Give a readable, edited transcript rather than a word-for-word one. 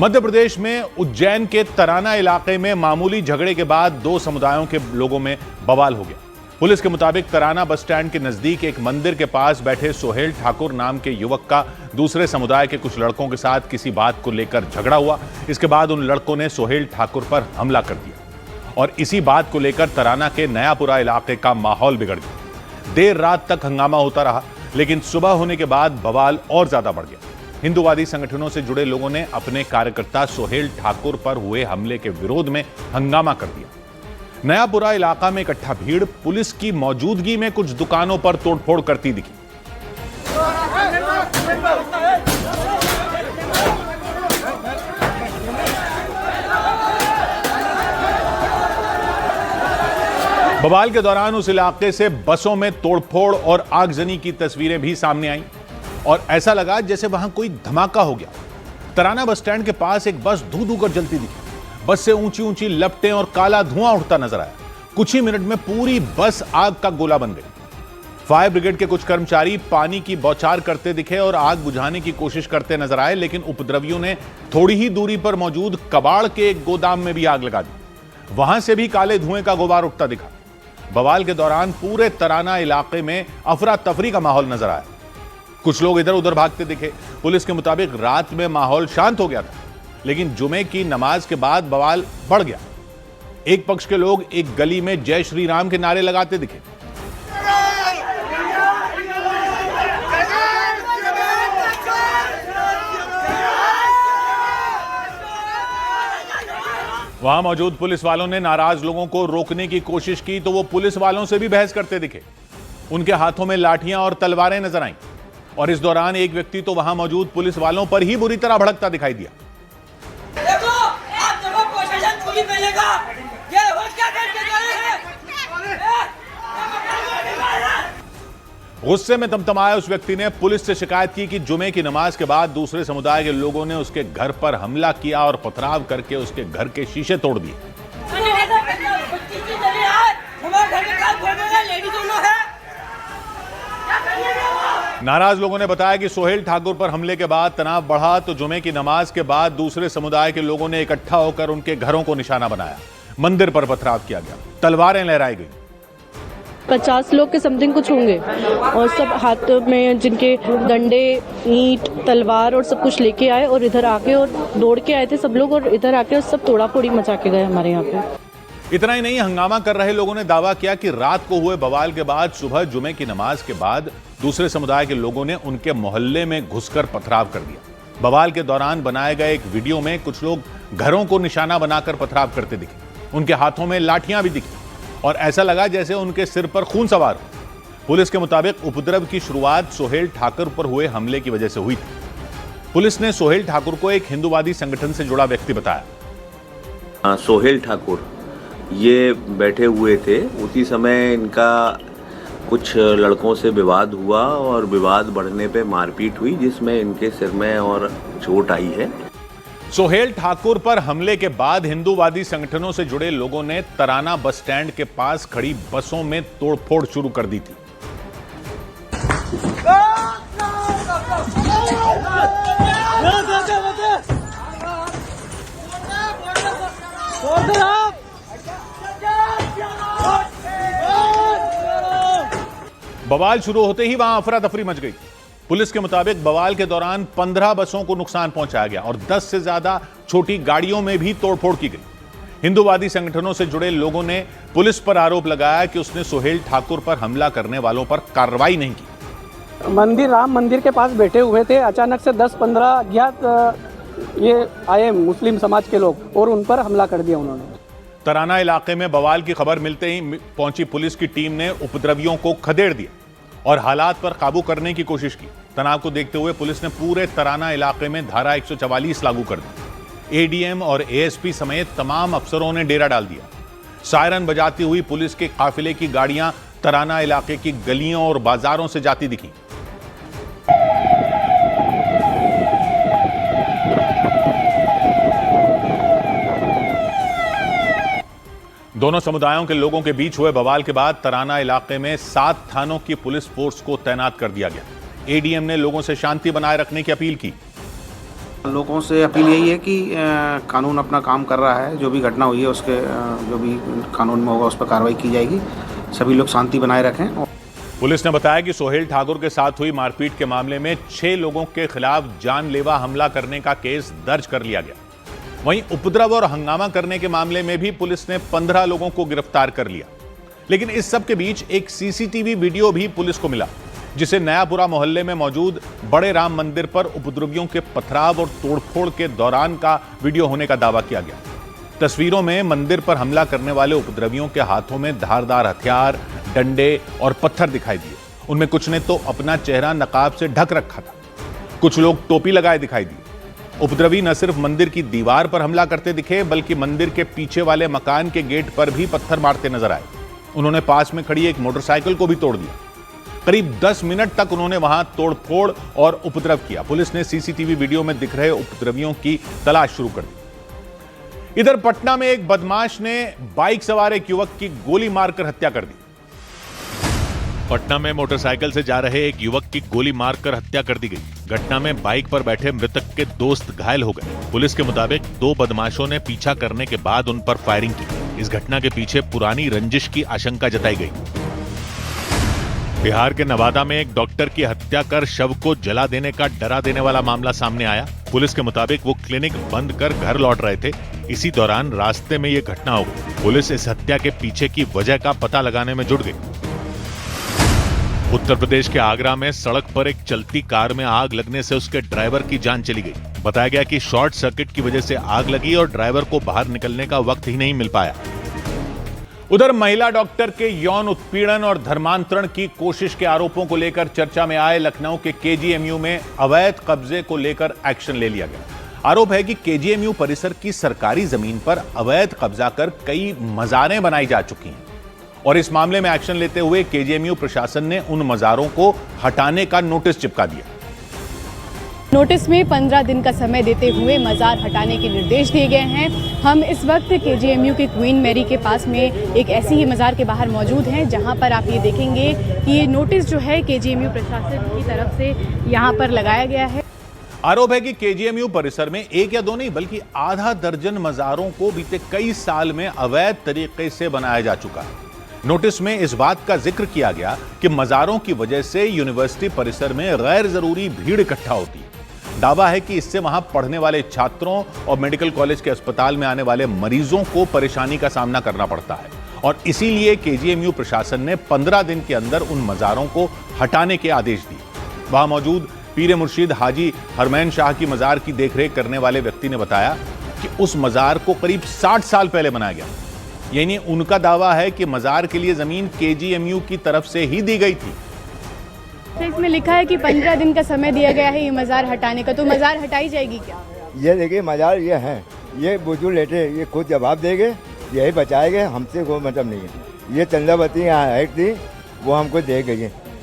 मध्य प्रदेश में उज्जैन के तराना इलाके में मामूली झगड़े के बाद दो समुदायों के लोगों में बवाल हो गया। पुलिस के मुताबिक तराना बस स्टैंड के नजदीक एक मंदिर के पास बैठे सोहेल ठाकुर नाम के युवक का दूसरे समुदाय के कुछ लड़कों के साथ किसी बात को लेकर झगड़ा हुआ। इसके बाद उन लड़कों ने सोहेल ठाकुर पर हमला कर दिया और इसी बात को लेकर तराना के नयापुरा इलाके का माहौल बिगड़ गया। देर रात तक हंगामा होता रहा, लेकिन सुबह होने के बाद बवाल और ज्यादा बढ़ गया। हिंदूवादी संगठनों से जुड़े लोगों ने अपने कार्यकर्ता सोहेल ठाकुर पर हुए हमले के विरोध में हंगामा कर दिया। नयापुरा इलाका में इकट्ठा भीड़ पुलिस की मौजूदगी में कुछ दुकानों पर तोड़फोड़ करती दिखी। बवाल के दौरान उस इलाके से बसों में तोड़फोड़ और आगजनी की तस्वीरें भी सामने आईं और ऐसा लगा जैसे वहां कोई धमाका हो गया। तराना बस स्टैंड के पास एक बस धू धू कर जलती दिखी। बस से ऊंची ऊंची लपटें और काला धुआं उठता नजर आया। कुछ ही मिनट में पूरी बस आग का गोला बन गई। फायर ब्रिगेड के कुछ कर्मचारी पानी की बौछार करते दिखे और आग बुझाने की कोशिश करते नजर आए, लेकिन उपद्रवियों ने थोड़ी ही दूरी पर मौजूद कबाड़ के एक गोदाम में भी आग लगा दी। वहां से भी काले धुएं का गुबार उठता दिखा। बवाल के दौरान पूरे तराना इलाके में अफरा तफरी का माहौल नजर आया। कुछ लोग इधर उधर भागते दिखे। पुलिस के मुताबिक रात में माहौल शांत हो गया था, लेकिन जुमे की नमाज के बाद बवाल बढ़ गया। एक पक्ष के लोग एक गली में जय श्री राम के नारे लगाते दिखे। वहां मौजूद पुलिस वालों ने नाराज लोगों को रोकने की कोशिश की तो वो पुलिस वालों से भी बहस करते दिखे। उनके हाथों में लाठियां और तलवारें नजर आईं और इस दौरान एक व्यक्ति तो वहां मौजूद पुलिस वालों पर ही बुरी तरह भड़कता दिखाई दिया। देखो, आप देखो, प्रशासन पुलिस मिलेगा। ये वो क्या करके गए हैं? गुस्से में तमतमाए उस व्यक्ति ने पुलिस से शिकायत की कि जुमे की नमाज के बाद दूसरे समुदाय के लोगों ने उसके घर पर हमला किया और पथराव करके उसके घर के शीशे तोड़ दिए। नाराज लोगों ने बताया कि सोहेल ठाकुर पर हमले के बाद तनाव बढ़ा तो जुमे की नमाज के बाद दूसरे समुदाय के लोगों ने इकट्ठा होकर उनके घरों को निशाना बनाया। मंदिर पर पथराव किया गया, तलवारें लहराई गई। 50 लोग के समथिंग कुछ होंगे और सब हाथ में जिनके डंडे, ईंट, तलवार और सब कुछ लेके आए और इधर आके और दौड़ के आए थे सब लोग और इधर आके और सब तोड़ा फोड़ी मचा के गए हमारे यहाँ पे। इतना ही नहीं, हंगामा कर रहे लोगों ने दावा किया कि रात को हुए बवाल के बाद सुबह जुमे की नमाज के बाद दूसरे समुदाय के लोगों ने उनके मोहल्ले में घुसकर पथराव कर दिया। बवाल के दौरान बनाए गए एक वीडियो में कुछ लोग घरों को निशाना बनाकर पथराव करते दिखे। उनके हाथों में लाठियां भी दिखी और ऐसा लगा जैसे उनके सिर पर खून सवार हो। पुलिस के मुताबिक उपद्रव की शुरुआत सोहेल ठाकुर पर हुए हमले की वजह से हुई थी। पुलिस ने सोहेल ठाकुर को एक हिंदूवादी संगठन से जुड़ा व्यक्ति बताया। सोहेल ठाकुर ये बैठे हुए थे, उसी समय इनका कुछ लड़कों से विवाद हुआ और विवाद बढ़ने पे मारपीट हुई, जिसमें इनके सिर में और चोट आई है। सोहेल ठाकुर पर हमले के बाद हिंदूवादी संगठनों से जुड़े लोगों ने तराना बस स्टैंड के पास खड़ी बसों में तोड़फोड़ शुरू कर दी थी। बवाल शुरू होते ही वहां अफरा तफरी मच गई। पुलिस के मुताबिक बवाल के दौरान 15 बसों को नुकसान पहुंचाया गया और 10 से ज्यादा छोटी गाड़ियों में भी तोड़फोड़ की गई। हिंदूवादी संगठनों से जुड़े लोगों ने पुलिस पर आरोप लगाया कि उसने सोहेल ठाकुर पर हमला करने वालों पर कार्रवाई नहीं की। मंदिर, राम मंदिर के पास बैठे हुए थे, अचानक से 10-15 अज्ञात ये आए मुस्लिम समाज के लोग और उन पर हमला कर दिया उन्होंने। तराना इलाके में बवाल की खबर मिलते ही पहुंची पुलिस की टीम ने उपद्रवियों को खदेड़ दिया और हालात पर काबू करने की कोशिश की। तनाव को देखते हुए पुलिस ने पूरे तराना इलाके में धारा 144 लागू कर दी। एडीएम और एएसपी समेत तमाम अफसरों ने डेरा डाल दिया। सायरन बजाती हुई पुलिस के काफिले की गाड़ियां तराना इलाके की गलियों और बाजारों से जाती दिखी। दोनों समुदायों के लोगों के बीच हुए बवाल के बाद तराना इलाके में 7 थानों की पुलिस फोर्स को तैनात कर दिया गया। एडीएम ने लोगों से शांति बनाए रखने की अपील की। लोगों से अपील यही है कि कानून अपना काम कर रहा है, जो भी घटना हुई है उसके जो भी कानून में होगा उस पर कार्रवाई की जाएगी। सभी लोग शांति बनाए रखें। पुलिस ने बताया कि सोहेल ठाकुर के साथ हुई मारपीट के मामले में 6 लोगों के खिलाफ जानलेवा हमला करने का केस दर्ज कर लिया गया। वहीं उपद्रव और हंगामा करने के मामले में भी पुलिस ने 15 लोगों को गिरफ्तार कर लिया। लेकिन इस सब के बीच एक सीसीटीवी वीडियो भी पुलिस को मिला, जिसे नयापुरा मोहल्ले में मौजूद बड़े राम मंदिर पर उपद्रवियों के पथराव और तोड़फोड़ के दौरान का वीडियो होने का दावा किया गया। तस्वीरों में मंदिर पर हमला करने वाले उपद्रवियों के हाथों में धारदार हथियार, डंडे और पत्थर दिखाई दिए। उनमें कुछ ने तो अपना चेहरा नकाब से ढक रखा था, कुछ लोग टोपी लगाए दिखाई दिए। उपद्रवी न सिर्फ मंदिर की दीवार पर हमला करते दिखे, बल्कि मंदिर के पीछे वाले मकान के गेट पर भी पत्थर मारते नजर आए। उन्होंने पास में खड़ी एक मोटरसाइकिल को भी तोड़ दिया। करीब 10 मिनट तक उन्होंने वहां तोड़फोड़ और उपद्रव किया। पुलिस ने सीसीटीवी वीडियो में दिख रहे उपद्रवियों की तलाश शुरू कर दी। इधर पटना में एक बदमाश ने बाइक सवार एक युवक की गोली मारकर हत्या कर दी। पटना में मोटरसाइकिल से जा रहे एक युवक की गोली मारकर हत्या कर दी गई। घटना में बाइक पर बैठे मृतक के दोस्त घायल हो गए। पुलिस के मुताबिक 2 बदमाशों ने पीछा करने के बाद उन पर फायरिंग की। इस घटना के पीछे पुरानी रंजिश की आशंका जताई गई। बिहार के नवादा में एक डॉक्टर की हत्या कर शव को जला देने का डरा देने वाला मामला सामने आया। पुलिस के मुताबिक वो क्लिनिक बंद कर घर लौट रहे थे। इसी दौरान रास्ते में ये घटना हो गई। पुलिस इस हत्या के पीछे की वजह का पता लगाने में जुट गई। उत्तर प्रदेश के आगरा में सड़क पर एक चलती कार में आग लगने से उसके ड्राइवर की जान चली गई। बताया गया कि शॉर्ट सर्किट की वजह से आग लगी और ड्राइवर को बाहर निकलने का वक्त ही नहीं मिल पाया। उधर महिला डॉक्टर के यौन उत्पीड़न और धर्मांतरण की कोशिश के आरोपों को लेकर चर्चा में आए लखनऊ के केजीएमयू में अवैध कब्जे को लेकर एक्शन ले लिया गया। आरोप है कि केजीएमयू परिसर की सरकारी जमीन पर अवैध कब्जा कर कई मजारें बनाई जा चुकी हैं और इस मामले में एक्शन लेते हुए केजीएमयू प्रशासन ने उन मजारों को हटाने का नोटिस चिपका दिया। नोटिस में 15 दिन का समय देते हुए मजार हटाने के निर्देश दिए गए हैं। हम इस वक्त केजीएमयू के क्वीन मैरी के पास में एक ऐसी ही मजार के बाहर मौजूद हैं, जहां पर आप ये देखेंगे कि ये नोटिस जो है केजीएमयू प्रशासन की तरफ से यहां पर लगाया गया है। आरोप है कि केजीएमयू परिसर में 1 या 2 नहीं बल्कि आधा दर्जन मजारों को बीते कई साल में अवैध तरीके से बनाया जा चुका है। नोटिस में इस बात का जिक्र किया गया कि मजारों की वजह से यूनिवर्सिटी परिसर में गैर जरूरी भीड़ इकट्ठा होती है। दावा है कि इससे वहां पढ़ने वाले छात्रों और मेडिकल कॉलेज के अस्पताल में आने वाले मरीजों को परेशानी का सामना करना पड़ता है और इसीलिए केजीएमयू प्रशासन ने 15 दिन के अंदर उन मजारों को हटाने के आदेश दिए। वहां मौजूद पीर मुर्शिद हाजी हरमैन शाह की मजार की देखरेख करने वाले व्यक्ति ने बताया कि उस मजार को करीब 60 साल पहले बनाया गया। यानी उनका दावा है कि मजार के लिए जमीन केजीएमयू की तरफ से ही दी गई थी। इसमें लिखा है कि 15 दिन का समय दिया गया है ये मजार हटाने का, तो मजार हटाई जाएगी क्या? ये देखिए मजार ये हैं, ये बुजुर्ग लेटे, ये खुद जवाब देंगे, यही बचाएंगे, हमसे कोई मतलब नहीं है। ये चंद्रावती यहाँ हेड थी, वो हमको दे गई है।